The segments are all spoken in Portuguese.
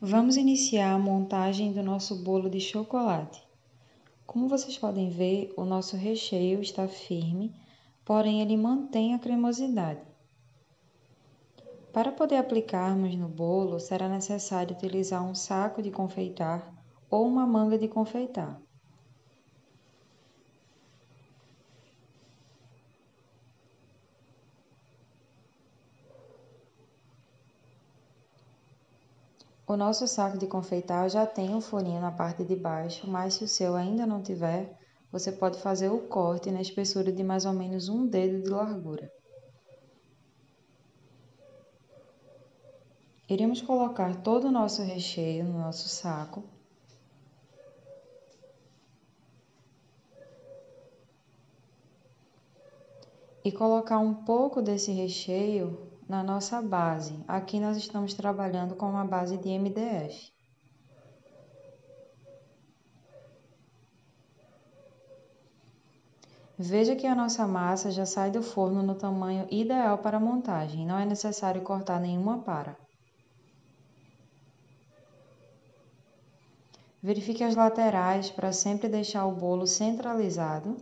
Vamos iniciar a montagem do nosso bolo de chocolate. Como vocês podem ver, o nosso recheio está firme, porém ele mantém a cremosidade. Para poder aplicarmos no bolo, será necessário utilizar um saco de confeitar ou uma manga de confeitar. O nosso saco de confeitar já tem um furinho na parte de baixo, mas se o seu ainda não tiver, você pode fazer o corte na espessura de mais ou menos um dedo de largura. Iremos colocar todo o nosso recheio no nosso saco. E colocar um pouco desse recheio na nossa base. Aqui nós estamos trabalhando com uma base de MDF. Veja que a nossa massa já sai do forno no tamanho ideal para a montagem, não é necessário cortar nenhuma para. Verifique as laterais para sempre deixar o bolo centralizado.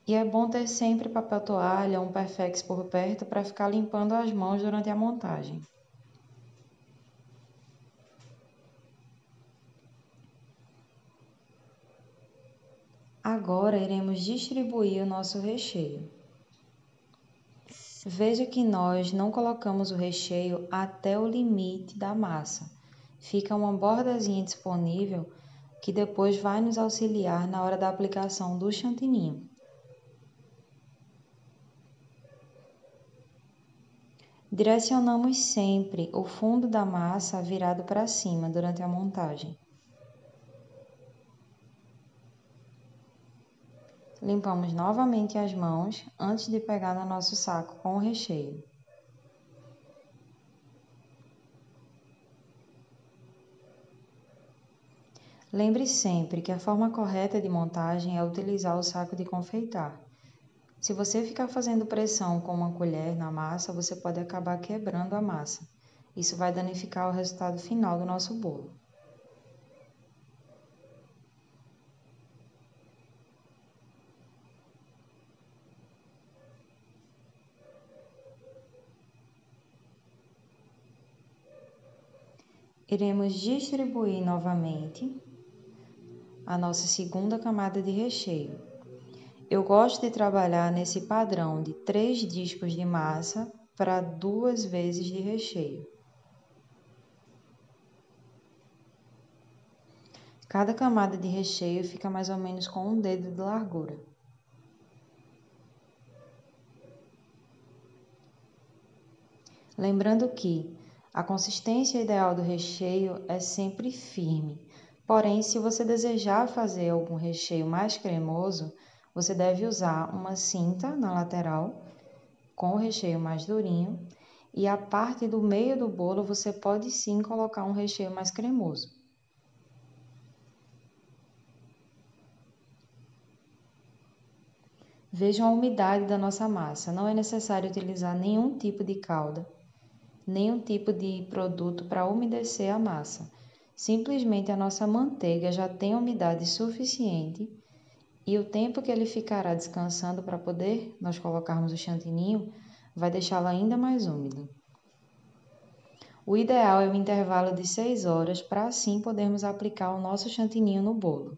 E é bom ter sempre papel toalha ou um Perfex por perto para ficar limpando as mãos durante a montagem. Agora iremos distribuir o nosso recheio. Veja que nós não colocamos o recheio até o limite da massa. Fica uma bordazinha disponível que depois vai nos auxiliar na hora da aplicação do chantininho. Direcionamos sempre o fundo da massa virado para cima durante a montagem. Limpamos novamente as mãos antes de pegar no nosso saco com o recheio. Lembre sempre que a forma correta de montagem é utilizar o saco de confeitar. Se você ficar fazendo pressão com uma colher na massa, você pode acabar quebrando a massa. Isso vai danificar o resultado final do nosso bolo. Iremos distribuir novamente a nossa segunda camada de recheio. Eu gosto de trabalhar nesse padrão de 3 discos de massa para 2 vezes de recheio. Cada camada de recheio fica mais ou menos com um dedo de largura. Lembrando que a consistência ideal do recheio é sempre firme. Porém, se você desejar fazer algum recheio mais cremoso, você deve usar uma cinta na lateral com o recheio mais durinho e a parte do meio do bolo você pode sim colocar um recheio mais cremoso. Vejam a umidade da nossa massa. Não é necessário utilizar nenhum tipo de calda, nenhum tipo de produto para umedecer a massa. Simplesmente a nossa manteiga já tem umidade suficiente e o tempo que ele ficará descansando para poder nós colocarmos o chantininho vai deixá-lo ainda mais úmido. O ideal é um intervalo de 6 horas para assim podermos aplicar o nosso chantininho no bolo.